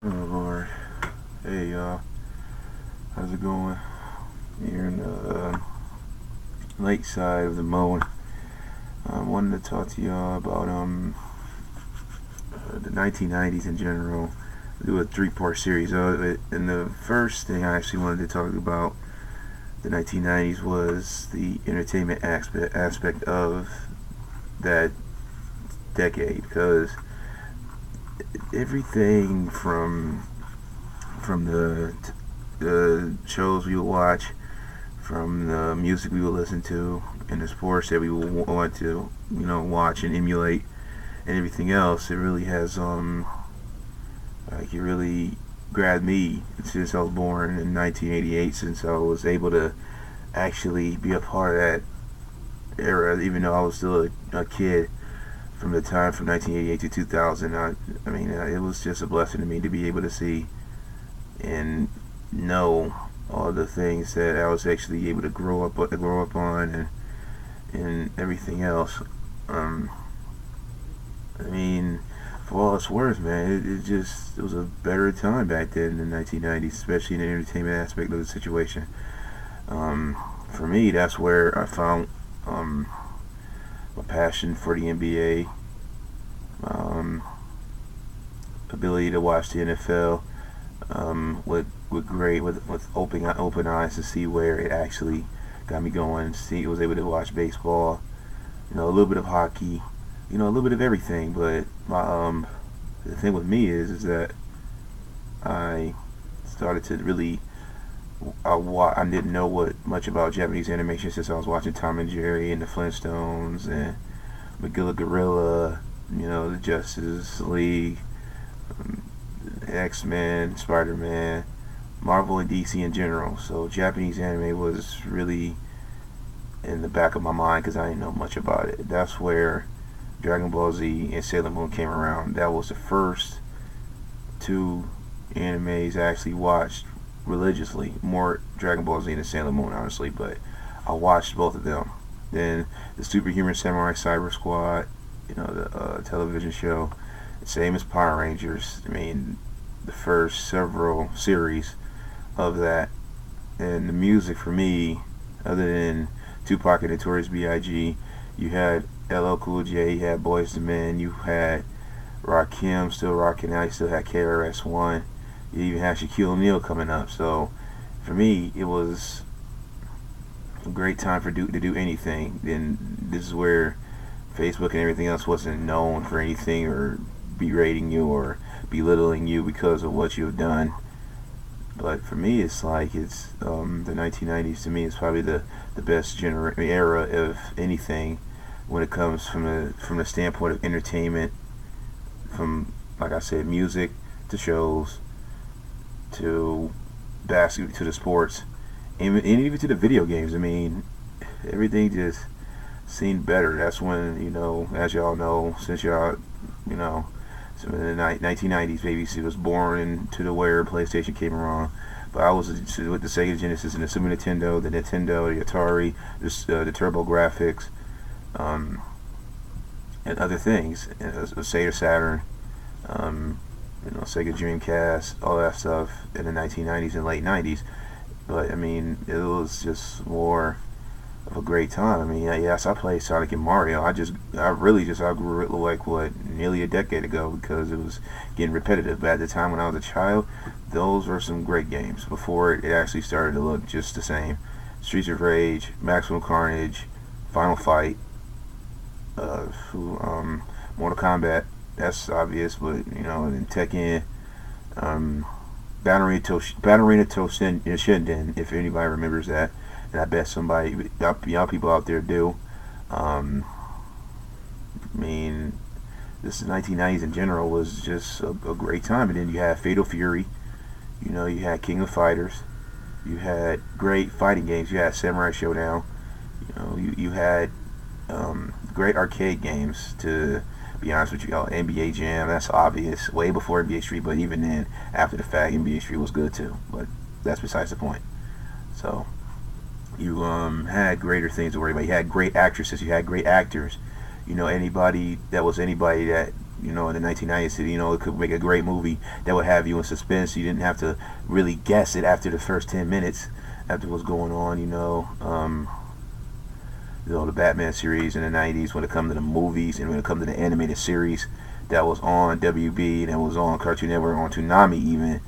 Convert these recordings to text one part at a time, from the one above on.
Oh Lord. Hey y'all, how's it going? Here in the lake side of the moon. I wanted to talk to y'all about the 1990s in general. Do a three-part series of it, and the first thing I actually wanted to talk about the 1990s was the entertainment aspect of that decade, because everything from the shows we would watch, from the music we would listen to, and the sports that we would want to, watch and emulate, and everything else. It really has, like, it really grabbed me since I was born in 1988. Since I was able to actually be a part of that era, even though I was still a kid from the time from 1988 to 2000. I mean, it was just a blessing to me to be able to see and know all the things that I was actually able to grow up on, and everything else. Um, I mean, for all it's worth, man, it was a better time back then in the 1990s, especially in the entertainment aspect of the situation. Um, for me, that's where I found um, my passion for the NBA, um, ability to watch the NFL, with open eyes to see where it actually got me going. See, I was able to watch baseball, a little bit of hockey, a little bit of everything. But the thing with me is that I started to really I didn't know what much about Japanese animation since I was watching Tom and Jerry and the Flintstones and Magilla Gorilla, the Justice League, um, X-Men, Spider-Man, Marvel and DC in general. So Japanese anime was really in the back of my mind because I didn't know much about it. That's where Dragon Ball Z and Sailor Moon came around. That was the first two animes I actually watched religiously. More Dragon Ball Z than Sailor Moon, honestly, but I watched both of them. Then the Superhuman Samurai Cyber Squad, the television show, same as Power Rangers. I mean, the first several series of that, and the music for me, other than Tupac and Notorious B.I.G., you had LL Cool J, you had Boyz II Men, you had Rakim still rocking out, you still had KRS-One, you even had Shaquille O'Neal coming up. So for me, it was a great time to do anything. And this is where Facebook and everything else wasn't known for anything or berating you or belittling you because of what you've done. But for me, it's like the 1990s. To me, is probably the best era of anything when it comes from the standpoint of entertainment. From, like I said, music to shows to basketball to the sports, and even to the video games. I mean, everything just seemed better. That's when, as y'all know, since y'all, you know, so in the 1990s, baby, she was born into the where PlayStation came around. But I was with the Sega Genesis and the Super Nintendo, the Atari, the Turbo Graphics, um, and other things. And Sega Saturn, Sega Dreamcast, all that stuff in the 1990s and late 90s. But I mean, it was just more of a great time. I mean, yes, I played Sonic and Mario. I really just outgrew it like what, nearly a decade ago, because it was getting repetitive. But at the time when I was a child, those were some great games before it actually started to look just the same. Streets of Rage, Maximum Carnage, Final Fight, Mortal Kombat. That's obvious, but and then Tekken, um, Ballerina Toshinden, if anybody remembers that, and I bet y'all people out there do. Um, I mean, this 1990s in general was just a great time, and then you had Fatal Fury. You had King of Fighters. You had great fighting games. You had Samurai Showdown. You had great arcade games. To be honest with you, NBA Jam. That's obvious. Way before NBA Street, but even then, after the fact, NBA Street was good too. But that's besides the point. So you had greater things to worry about. You had great actresses. You had great actors. Anybody that was anybody that You know, in the 1990s, you know, it could make a great movie that would have you in suspense. You didn't have to really guess it after the first 10 minutes after what's going on. You know, the Batman series in the 90s, when it comes to the movies and when it comes to the animated series that was on WB, that was on Cartoon Network, on Toonami even,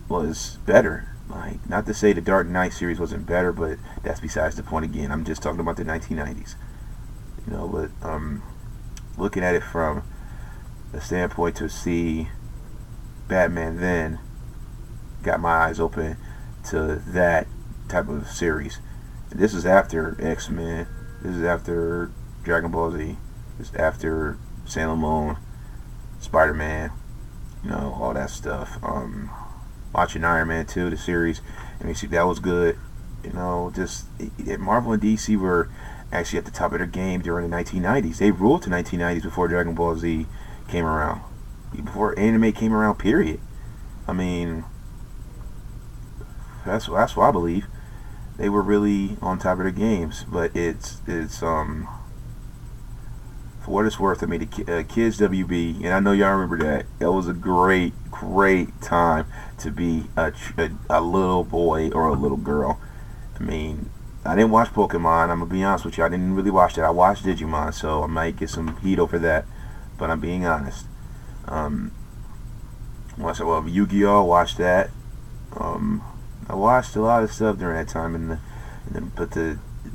was better. Like, not to say the Dark Knight series wasn't better, but that's besides the point again. I'm just talking about the 1990s. You know, but looking at it from the standpoint to see Batman then got my eyes open to that type of series. And this is after X-Men. This is after Dragon Ball Z. This is after Sailor Moon, Spider-Man, you know, all that stuff. Watching Iron Man 2, the series, I mean, see, that was good. You know, just Marvel and DC were actually at the top of their game during the 1990s. They ruled the 1990s before Dragon Ball Z came around, before anime came around. Period. I mean, that's what I believe. They were really on top of their games. But it's for what it's worth, I mean, the Kids WB, and I know y'all remember that. That was a great time to be a little boy or a little girl. I mean, I didn't watch Pokemon. I'm gonna be honest with you. I didn't really watch that. I watched Digimon, so I might get some heat over that. But I'm being honest. Yu-Gi-Oh! Watched that. I watched a lot of stuff during that time,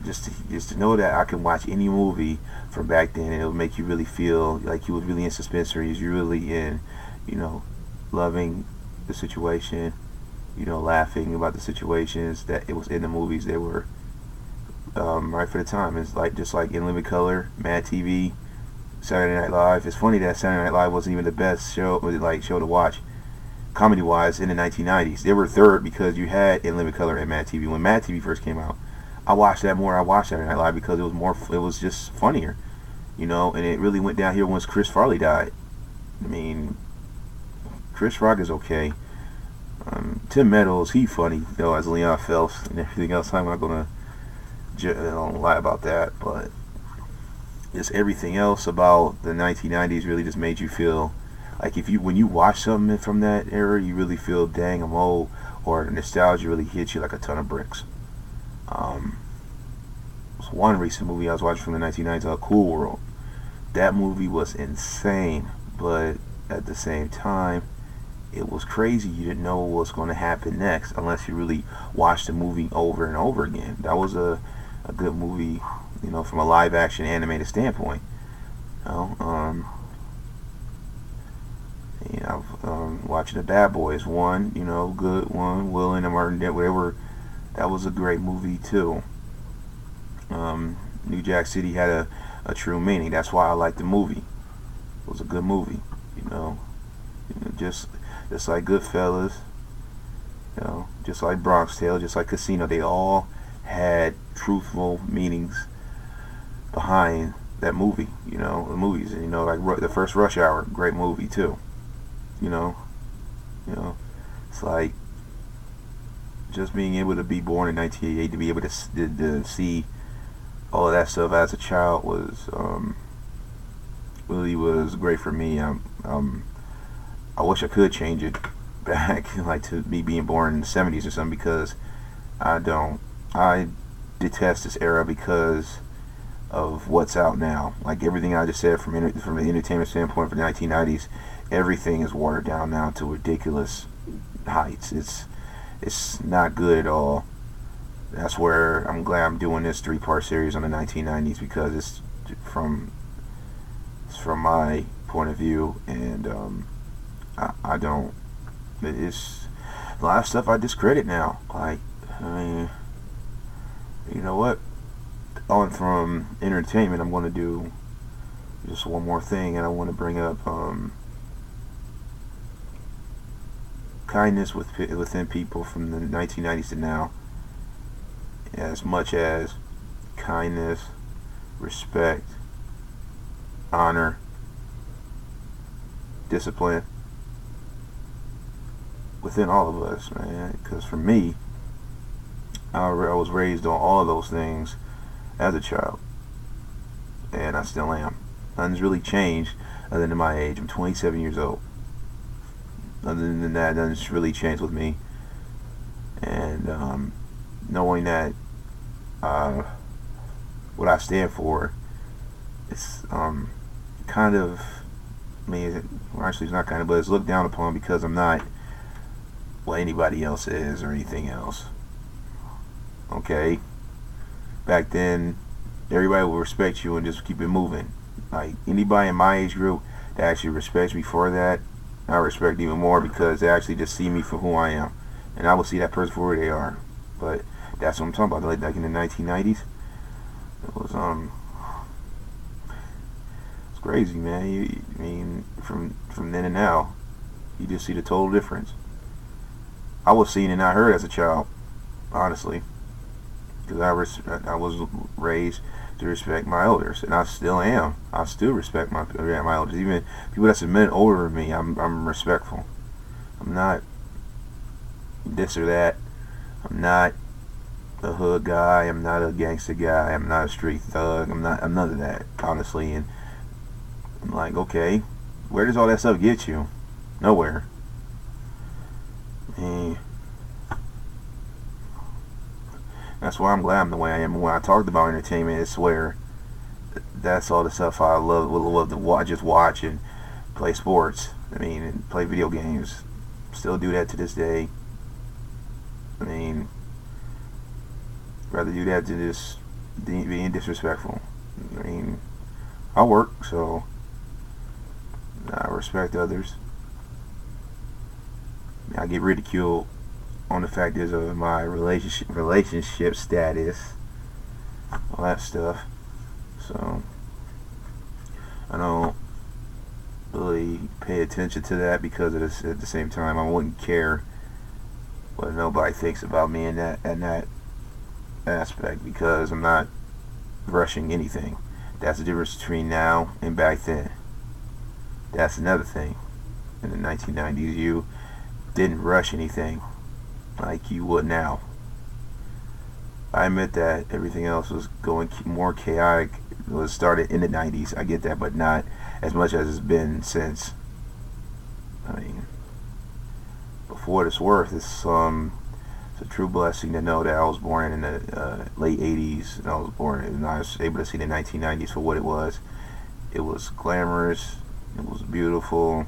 just to know that I can watch any movie from back then, and it'll make you really feel like you was really in suspense, or you're really in, you know, loving the situation, you know, laughing about the situations that it was in the movies. They were right for the time. It's like just like In Living Color, Mad TV, Saturday Night Live. It's funny that Saturday Night Live wasn't even the best show to watch comedy-wise in the 1990s. They were third because you had In Living Color and Mad TV. When Mad TV first came out, I watched that more. I watched Saturday Night Live because it was just funnier, you know. And it really went down here once Chris Farley died. I mean, Chris Rock is okay. Tim Meadows, he funny though, as Leon Phelps and everything else. I'm not gonna don't lie about that, but just everything else about the 1990s really just made you feel like when you watch something from that era, you really feel, dang, I'm old, or nostalgia really hits you like a ton of bricks. One recent movie I was watching from the 1990s, Cool World. That movie was insane, but at the same time, it was crazy. You didn't know what was going to happen next unless you really watched the movie over and over again. That was a good movie, you know, from a live action animated standpoint. Watching the Bad Boys, one, you know, good one. Will and Martin, that was a great movie too. New Jack City had a true meaning. That's why I liked the movie. It was a good movie, you know, just like Goodfellas, you know, just like Bronx Tale, just like Casino. They all had truthful meanings behind that movie, you know, the movies. And, you know, like the first Rush Hour, great movie too. You know, it's like just being able to be born in 1988, to be able to see all of that stuff as a child was really was great for me. I wish I could change it back, like to me being born in the 70s or something, because I don't. I detest this era because of what's out now. Like everything I just said from an entertainment standpoint for the 1990s, everything is watered down now to ridiculous heights. It's not good at all. That's where I'm glad I'm doing this 3-part series on the 1990s, because it's from my point of view, and I don't. It's a lot of stuff I discredit now. Like, I mean, you know what? On from entertainment, I'm going to do just one more thing, and I want to bring up kindness within people from the 1990s to now, as much as kindness, respect, honor, discipline within all of us, man. Because for me, I was raised on all of those things as a child, and I still am. Nothing's really changed other than my age. I'm 27 years old. Other than that, nothing's really changed with me. And knowing that what I stand for, it's kind of, I mean, well, actually it's not kind of, but it's looked down upon because I'm not what anybody else is or anything else. Okay? Back then, everybody will respect you and just keep it moving. Like, anybody in my age group that actually respects me for that, I respect even more because they actually just see me for who I am. And I will see that person for who they are. But that's what I'm talking about. Like in the 1990s, it was it's crazy, man. I mean, from then and now, you just see the total difference. I was seen and not heard as a child, honestly, because I was raised to respect my elders, and I still am. I still respect my elders. Even people that's a minute older than me, I'm respectful. I'm not this or that. I'm not a hood guy. I'm not a gangster guy. I'm not a street thug. I'm none of that, honestly. And I'm like, okay, where does all that stuff get you? Nowhere. I mean, that's why I'm glad I'm the way I am. When I talked about entertainment, it's where that's all the stuff I would love to watch, just watch and play sports. I mean, and play video games. Still do that to this day. I mean, rather do that than just being disrespectful. I mean, I work, so I respect others. I get ridiculed on the fact of my relationship status, all that stuff. So I don't really pay attention to that because of this. At the same time, I wouldn't care what nobody thinks about me in that aspect because I'm not rushing anything. That's the difference between now and back then. That's another thing. In the 1990s, you didn't rush anything like you would now. I admit that everything else was going more chaotic. It was started in the 90s. I get that, but not as much as it's been since. I mean, before this worth, it's a true blessing to know that I was born in the late 80s, and I was able to see the 1990s for what it was. It was glamorous. It was beautiful.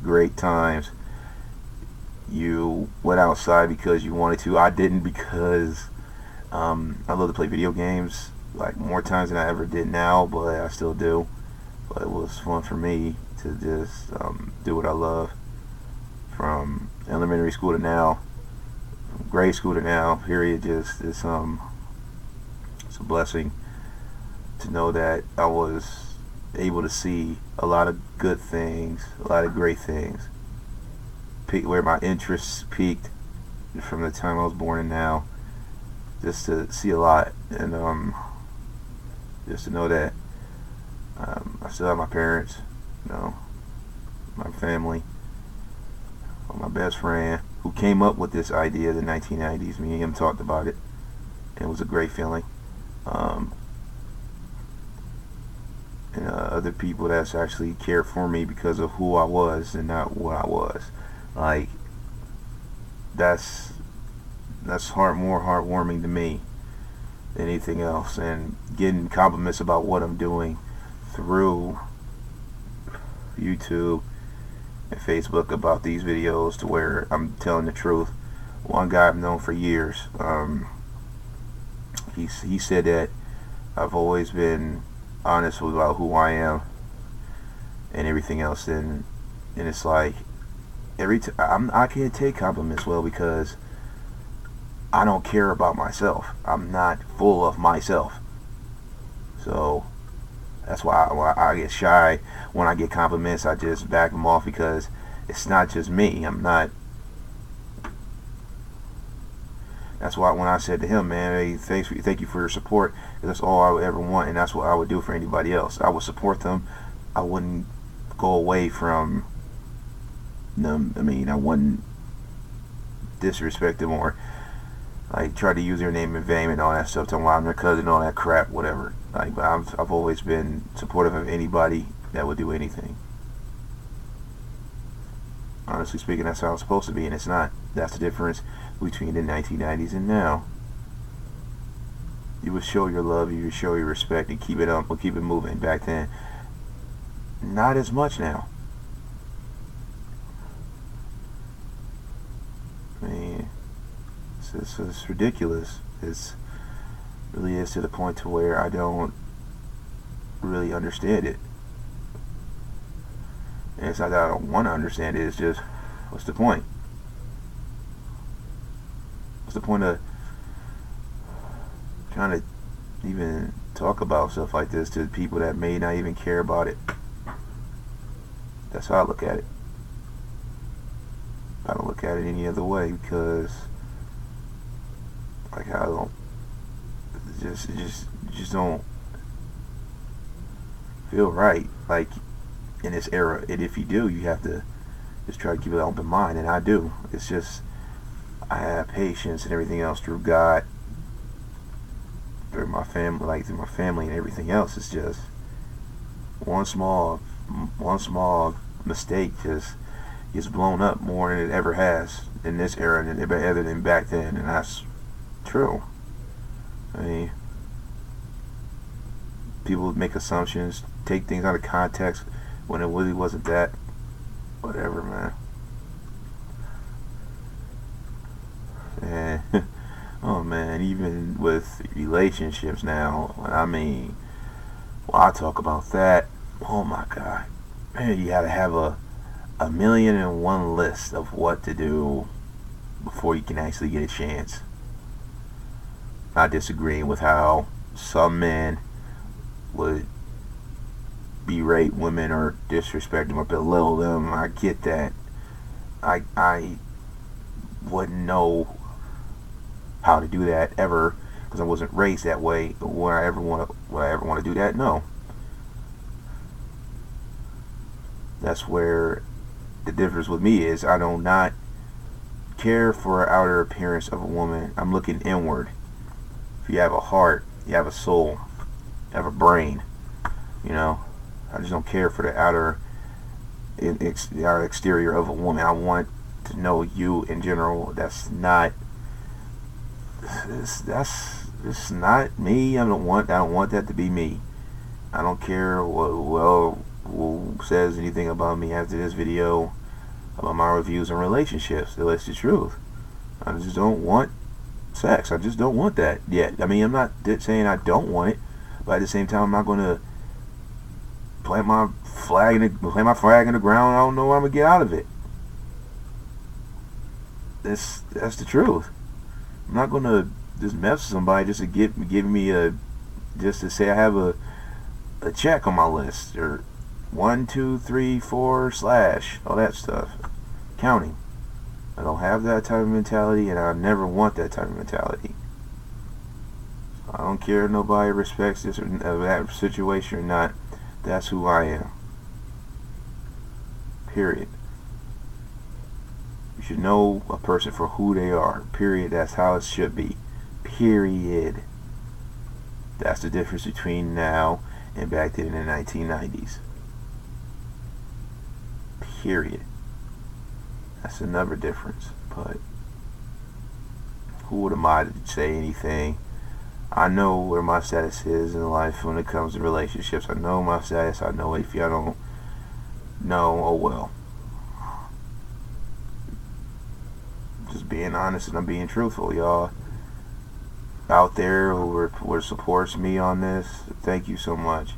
Great times. You went outside because you wanted to. I didn't because I love to play video games like more times than I ever did now, but I still do. But it was fun for me to just do what I love. From elementary school to now, from grade school to now, period. Just it's a blessing to know that I was able to see a lot of good things, a lot of great things. Where my interests peaked from the time I was born and now, just to see a lot, and just to know that I still have my parents, my family, my best friend who came up with this idea of the 1990s. Me and him talked about it, and it was a great feeling. And other people that's actually cared for me because of who I was and not what I was. Like, that's more heartwarming to me than anything else. And getting compliments about what I'm doing through YouTube and Facebook about these videos, to where I'm telling the truth. One guy I've known for years, he said that I've always been honest about who I am and everything else, and it's like I can't take compliments well because I don't care about myself. I'm not full of myself, so that's why I get shy when I get compliments. I just back them off because it's not just me. That's why when I said to him, man, hey, thank you for your support, that's all I would ever want, and that's what I would do for anybody else. I would support them. I wouldn't go away from them. I mean, I wouldn't disrespect them or like try to use their name in vain and all that stuff. Talking about I'm their cousin, all that crap, whatever. Like, but I've always been supportive of anybody that would do anything. Honestly speaking, that's how it's supposed to be, and it's not. That's the difference between the 1990s and now. You would show your love, you would show your respect, and keep it up, or keep it moving. Back then, not as much now. I mean, it's ridiculous. It's really is to the point to where I don't really understand it. And it's not that I don't want to understand it. It's just, what's the point? What's the point of trying to even talk about stuff like this to people that may not even care about it? That's how I look at it. I don't look at it any other way, because like I don't just don't feel right, like, in this era. And if you do, you have to just try to keep an open mind, and I do. It's just, I have patience and everything else through God, through my family, and everything else. It's just one small mistake just gets blown up more than it ever has in this era than ever than back then, and that's true. I mean, people make assumptions, take things out of context when it really wasn't that. Whatever, man. And oh man, even with relationships now, when I talk about that, oh my God, man, you gotta have a 1,000,001 list of what to do before you can actually get a chance. Not disagreeing with how some men would berate women or disrespect them or belittle them. I get that. I wouldn't know how to do that ever, because I wasn't raised that way. Would I ever want to do that? No. That's where the difference with me is. I do not care for an outer appearance of a woman. I'm looking inward. If you have a heart, you have a soul, you have a brain, you know. I just don't care for the outer exterior of a woman. I want to know you in general. That's not not me. I don't want that to be me. I don't care who says anything about me after this video about my reviews on relationships. That's the truth. I just don't want sex. I just don't want that yet. I mean, I'm not saying I don't want it, but at the same time, I'm not going to plant my flag in the ground. I don't know where I'm gonna get out of it. That's the truth. I'm not gonna just mess with somebody just to give me just to say I have a check on my list, or 1, 2, 3, 4 / all that stuff, counting. I don't have that type of mentality, and I never want that type of mentality. I don't care if nobody respects this or that situation or not. That's who I am. Period. You should know a person for who they are. Period. That's how it should be. Period. That's the difference between now and back then in the 1990s. Period. That's another difference. But who am I to say anything? I know where my status is in life when it comes to relationships. I know my status. I know if y'all don't know, oh well. Just being honest, and I'm being truthful. Y'all out there who supports me on this, thank you so much.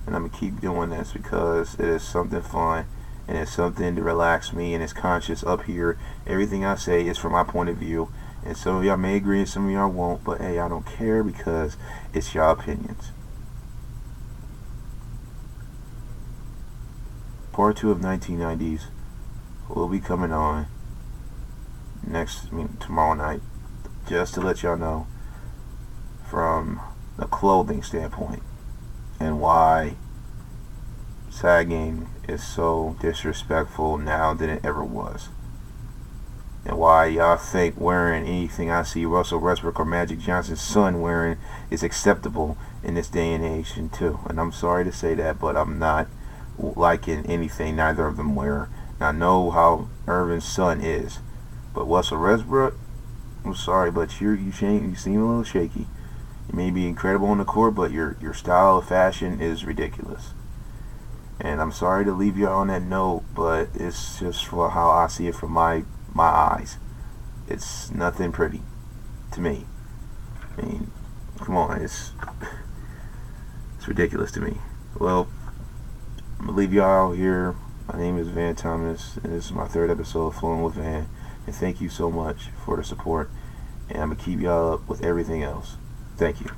And I'm going to keep doing this because it is something fun, and it's something to relax me, and it's conscious up here. Everything I say is from my point of view. And some of y'all may agree and some of y'all won't, but hey, I don't care, because it's y'all opinions. Part 2 of 1990s will be coming on tomorrow night, just to let y'all know from a clothing standpoint and why sagging is so disrespectful now than it ever was. And why y'all think wearing anything I see Russell Westbrook or Magic Johnson's son wearing is acceptable in this day and age too. And I'm sorry to say that, but I'm not liking anything neither of them wear. I know how Irvin's son is, but Russell Westbrook, I'm sorry, but you seem a little shaky. You may be incredible on the court, but your style of fashion is ridiculous. And I'm sorry to leave you on that note, but it's just for how I see it from my eyes. It's nothing pretty to me. I mean, come on, it's ridiculous to me. Well, I'm gonna leave y'all here. My name is Van Thomas, and this is my 3rd episode of Flowing with Van. And thank you so much for the support. And I'm gonna keep y'all up with everything else. Thank you.